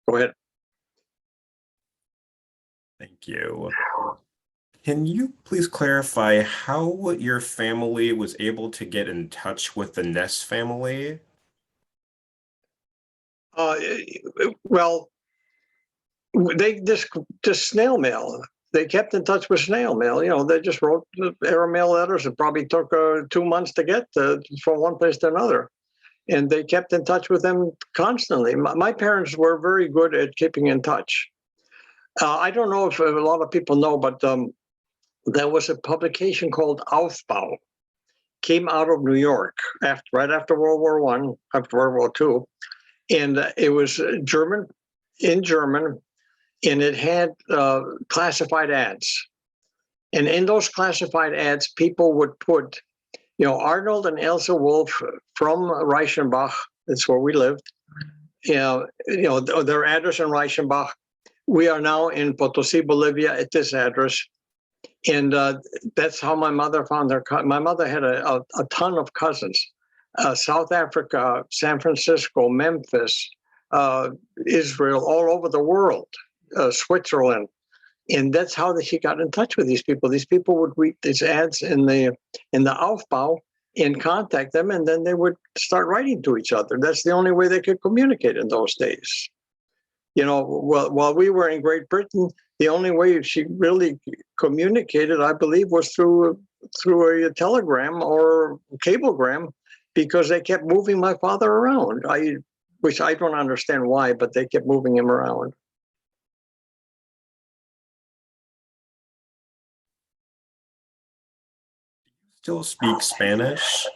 Go ahead. Thank you. Can you please clarify how your family was able to get in touch with the Ness family? Well, they just snail mail. They kept in touch with snail mail. They just wrote airmail letters. It probably took 2 months to get from one place to another. And they kept in touch with them constantly. My parents were very good at keeping in touch. I don't know if a lot of people know, but there was a publication called Aufbau, came out of New York right after World War I, after World War II. And it was German, and it had classified ads. And in those classified ads, people would put, Arnold and Elsa Wolff from Reichenbach, that's where we lived, their address in Reichenbach. We are now in Potosi, Bolivia at this address. And that's how my mother found her. My mother had a ton of cousins, South Africa, San Francisco, Memphis, Israel, all over the world, Switzerland. And that's how she got in touch with these people. These people would read these ads in the Aufbau and contact them, and then they would start writing to each other. That's the only way they could communicate in those days. While we were in Great Britain, the only way she really communicated, I believe, was through a telegram or cablegram, because they kept moving my father around. Which I don't understand why, but they kept moving him around. Still speak Spanish?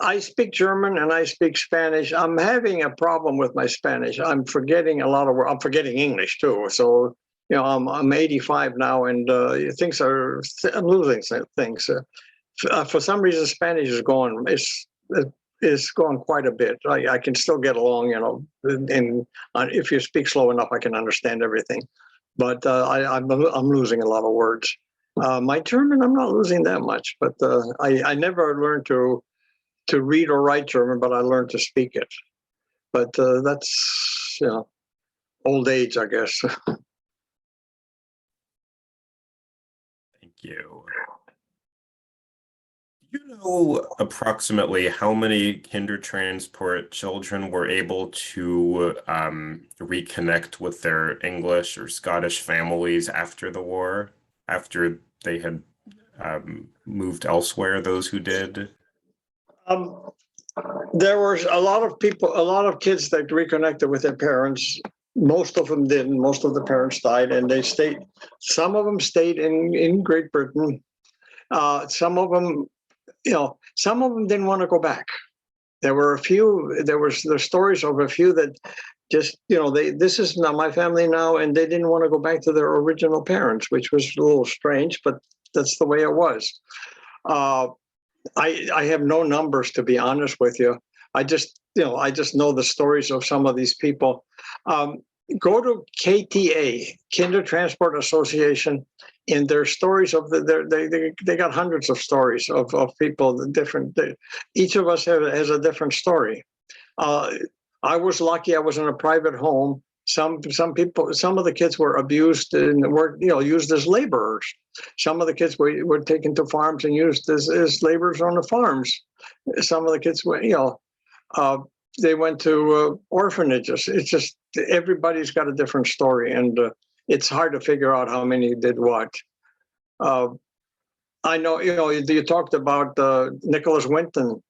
I speak German and I speak Spanish. I'm having a problem with my Spanish. I'm forgetting a lot of words. I'm forgetting English too. So, I'm 85 now, and I'm losing things. For some reason, Spanish is going. It's going quite a bit. I can still get along, and if you speak slow enough, I can understand everything. But I'm losing a lot of words. My German, I'm not losing that much, but I never learned to read or write German, but I learned to speak it. But that's, old age, I guess. Thank you. Do you know approximately how many Kindertransport children were able to reconnect with their English or Scottish families after the war, after they had moved elsewhere, those who did? There were a lot of kids that reconnected with their parents. Most of them didn't. Most of the parents died, and some of them stayed in Great Britain. Some of them didn't want to go back. There were the stories of a few that just, this is not my family now, and they didn't want to go back to their original parents, which was a little strange, but that's the way it was. I have no numbers, to be honest with you. I just know the stories of some of these people. Go to KTA, Kindertransport Association, and their stories of they got hundreds of stories of people different. Each of us has a different story. I was lucky. I was in a private home. Some of the kids were abused and were used as laborers. Some of the kids were taken to farms and used as laborers on the farms. Some of the kids were they went to orphanages. It's just everybody's got a different story, and it's hard to figure out how many did what. I know you talked about Nicholas Winton.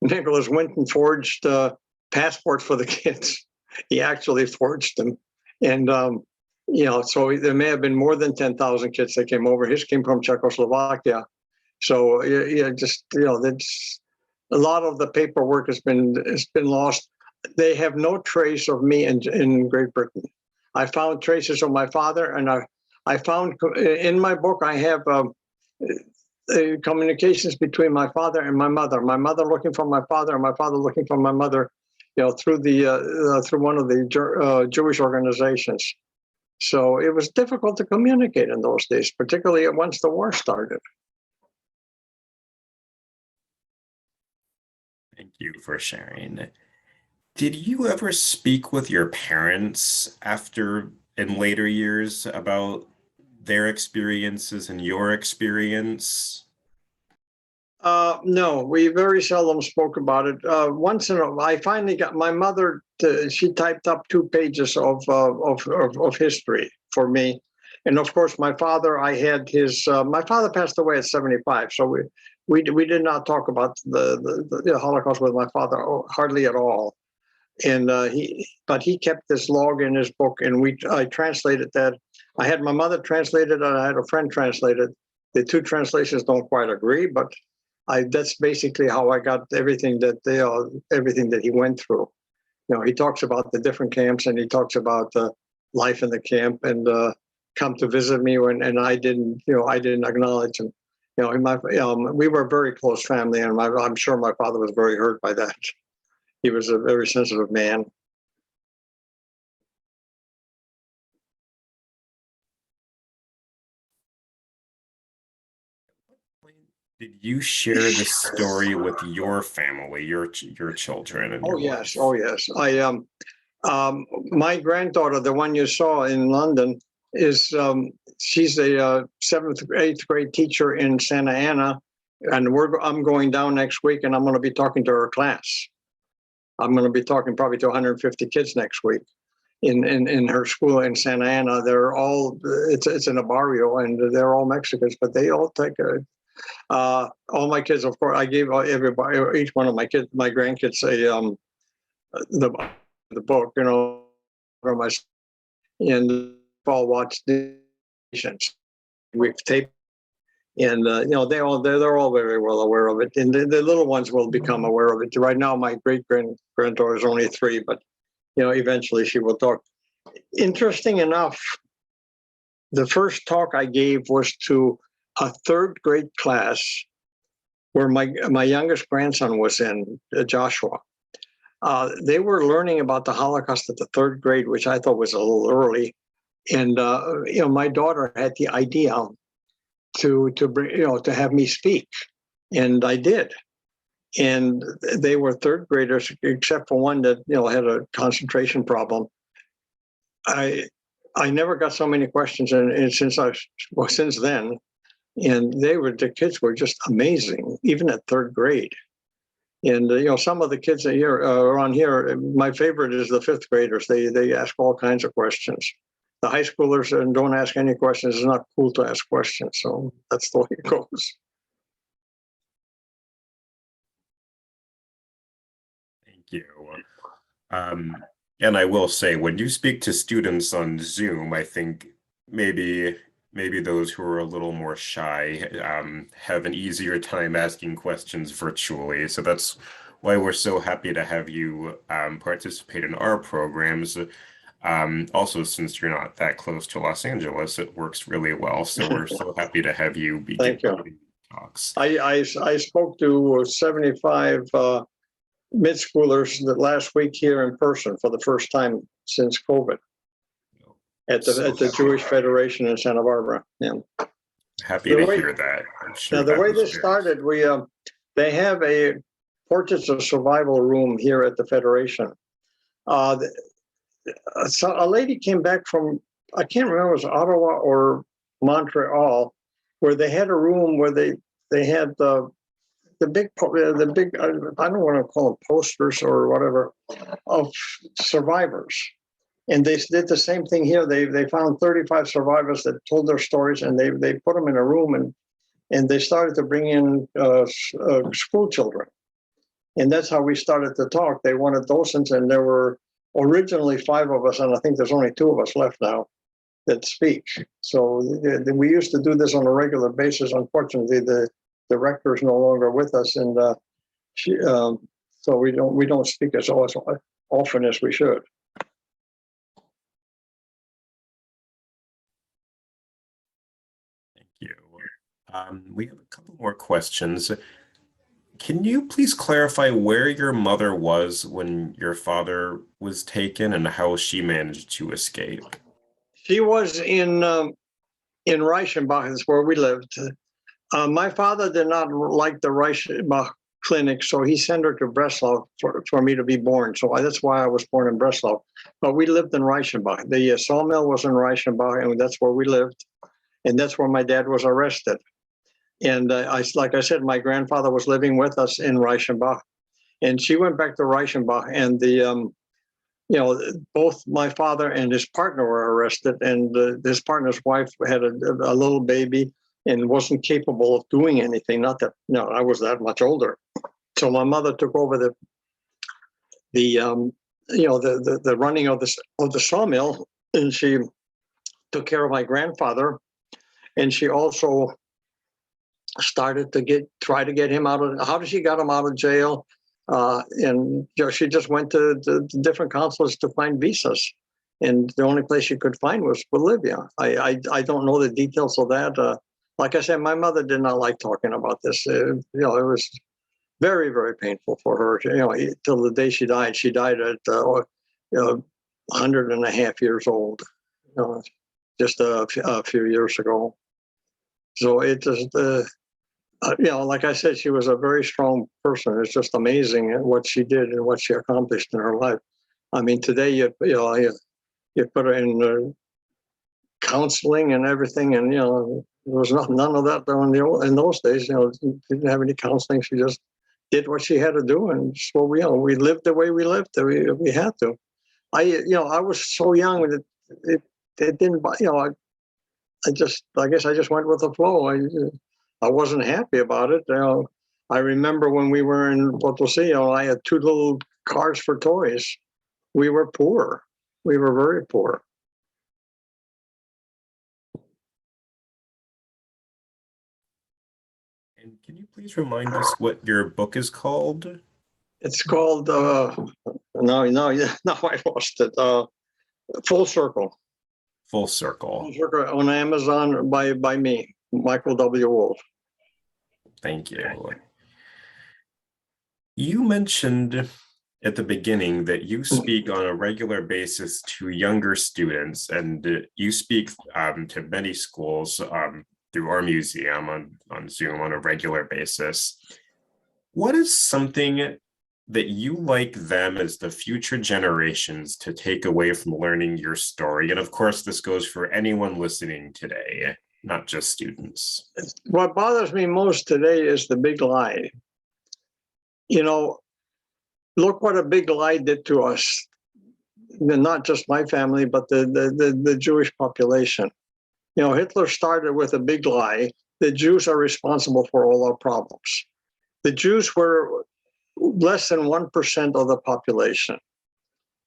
Nicholas Winton forged passports for the kids. He actually forged them. And, so there may have been more than 10,000 kids that came over. His came from Czechoslovakia. So, that's a lot of the paperwork has been lost. They have no trace of me in Great Britain. I found traces of my father, and I found in my book, I have communications between my father and my mother looking for my father, and my father looking for my mother. through through one of the Jewish organizations. So it was difficult to communicate in those days, particularly once the war started. Thank you for sharing. Did you ever speak with your parents in later years about their experiences and your experience? No, we very seldom spoke about it. Once in a while, I finally got my mother. She typed up 2 pages of history for me, and of course, my father. I had his. My father passed away at 75, so we did not talk about the Holocaust with my father hardly at all. And but he kept this log in his book, and I translated that. I had my mother translate it, and I had a friend translate it. The 2 translations don't quite agree, but that's basically how I got everything that he went through. He talks about the different camps, and he talks about life in the camp, and come to visit me and I didn't acknowledge him. We were a very close family, and I'm sure my father was very hurt by that. He was a very sensitive man. Did you share this story with your family, your children and Oh your yes, wife? oh yes. My granddaughter, the one you saw in London, is she's a 7th, 8th grade teacher in Santa Ana, and I'm going down next week, and I'm going to be talking to her class. I'm going to be talking probably to 150 kids next week in her school in Santa Ana. They're all it's in a barrio, and they're all Mexicans, but they all take all my kids. Of course, I gave everybody, each one of my grandkids, the book, from my, and all watched the nations. We've taped, and they're all very well aware of it, and the little ones will become aware of it. Right now, my granddaughter is only 3, but eventually she will talk. Interesting enough, the first talk I gave was to a 3rd grade class where my youngest grandson was in, Joshua. They were learning about the Holocaust at the 3rd grade, which I thought was a little early. And my daughter had the idea to bring, to have me speak, and I did. And they were 3rd graders, except for one that had a concentration problem. I never got so many questions, and since then, and the kids were just amazing, even at 3rd grade. And some of the kids here around here, my favorite is the 5th graders. They ask all kinds of questions. The high schoolers don't ask any questions. It's not cool to ask questions, so that's the way it goes. Thank you. And I will say, when you speak to students on Zoom, I think maybe those who are a little more shy have an easier time asking questions virtually. So that's why we're so happy to have you participate in our programs. Also, since you're not that close to Los Angeles, it works really well. So we're so happy to have you begin Thank you. giving talks. I spoke to 75 mid-schoolers last week here in person for the first time since COVID at the Jewish Federation in Santa Barbara. Yeah. Happy to hear that. I'm sure Now, the that way was this started, they have a Portraits of Survival room here at the Federation. So a lady came back from, I can't remember, if it was Ottawa or Montreal, where they had a room where they had the big, I don't want to call them posters or whatever, of survivors. And they did the same thing here. They found 35 survivors that told their stories, and they put them in a room, and they started to bring in school children. And that's how we started to talk. They wanted docents, and there were originally 5 of us, and I think there's only 2 of us left now that speak. So we used to do this on a regular basis. Unfortunately, the rector is no longer with us, and so we don't speak as often as we should. Thank you. We have a couple more questions. Can you please clarify where your mother was when your father was taken and how she managed to escape? She was in Reichenbach, is where we lived. My father did not like the Reichenbach clinic, so he sent her to Breslau for me to be born. So that's why I was born in Breslau. But we lived in Reichenbach. The sawmill was in Reichenbach, and that's where we lived. And that's where my dad was arrested. And like I said, my grandfather was living with us in Reichenbach. And she went back to Reichenbach, and both my father and his partner were arrested, and his partner's wife had a little baby and wasn't capable of doing anything. Not that, I was that much older. So my mother took over the running of the sawmill, and she took care of my grandfather, and she also started to try to get him out of. How did she get him out of jail? And she just went to different consulates to find visas, and the only place she could find was Bolivia. I don't know the details of that. Like I said, my mother did not like talking about this. It was very, very painful for her. Till the day she died. She died at 100 years old. Just a few years ago. So it just. Like I said, she was a very strong person. It's just amazing what she did and what she accomplished in her life. I mean, today you put her in counseling and everything, and there was none of that in those days. Didn't have any counseling. She just did what she had to do, and so we lived the way we lived. We had to. I was so young that it didn't. I guess I just went with the flow. I wasn't happy about it. I remember when we were in Potosi, I had 2 little cars for toys. We were poor. We were very poor. And can you please remind us what your book is called? It's called, no, I lost it. Full Circle. Full Circle. Full Circle on Amazon by me, Michael W. Wolff. Thank you. You mentioned at the beginning that you speak on a regular basis to younger students, and you speak to many schools through our museum on Zoom on a regular basis. What is something that you like them as the future generations to take away from learning your story? And of course, this goes for anyone listening today, not just students. What bothers me most today is the big lie. Look what a big lie did to us. Not just my family, but the Jewish population. Hitler started with a big lie. The Jews are responsible for all our problems. The Jews were less than 1% of the population.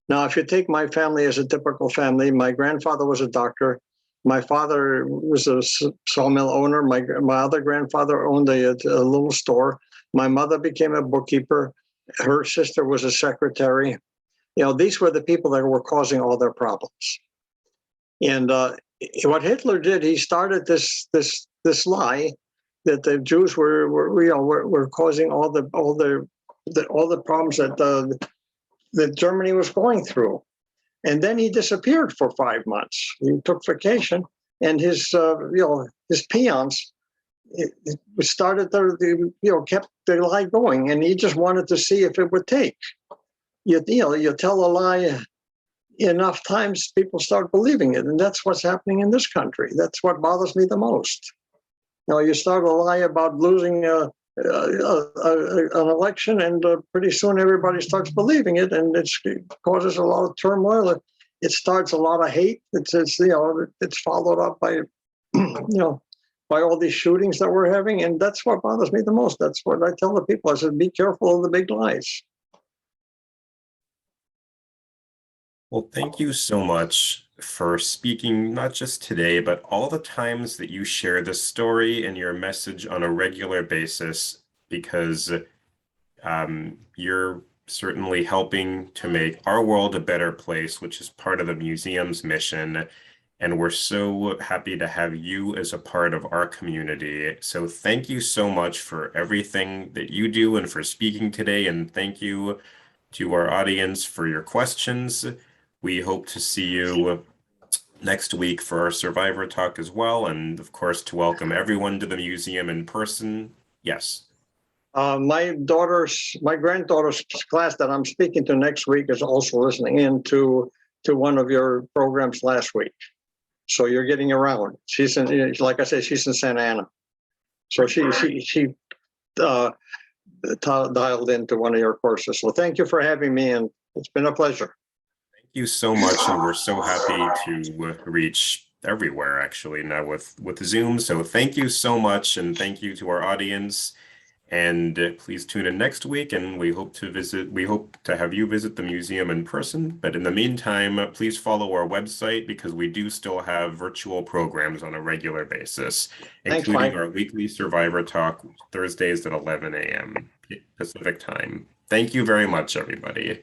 Now, if you take my family as a typical family, my grandfather was a doctor. My father was a sawmill owner. My other grandfather owned a little store. My mother became a bookkeeper. Her sister was a secretary. These were the people that were causing all their problems. And what Hitler did, he started this lie that the Jews were causing all the problems that Germany was going through. And then he disappeared for 5 months. He took vacation, and his peons started kept the lie going, and he just wanted to see if it would take. You tell a lie enough times, people start believing it, and that's what's happening in this country. That's what bothers me the most. You start a lie about losing an election, and pretty soon everybody starts believing it, and it causes a lot of turmoil. It starts a lot of hate. It's followed up by by all these shootings that we're having, and that's what bothers me the most. That's what I tell the people. I said, be careful of the big lies. Well, thank you so much for speaking, not just today, but all the times that you share this story and your message on a regular basis, because you're certainly helping to make our world a better place, which is part of the museum's mission. And we're so happy to have you as a part of our community. So thank you so much for everything that you do and for speaking today. And thank you to our audience for your questions. We hope to see you next week for our Survivor Talk as well. And of course, to welcome everyone to the museum in person. Yes. My granddaughter's class that I'm speaking to next week is also listening in to one of your programs last week. So you're getting around. She's in, like I said, she's in Santa Ana. So she dialed into one of your courses. So thank you for having me, and it's been a pleasure. Thank you so much, and we're so happy to reach everywhere actually now with Zoom. So thank you so much, and thank you to our audience. And please tune in next week, and we hope to have you visit the museum in person. But in the meantime, please follow our website because we do still have virtual programs on a regular basis, Thanks, including Mike. our weekly Survivor Talk Thursdays at 11 a.m. Pacific time. Thank you very much, everybody.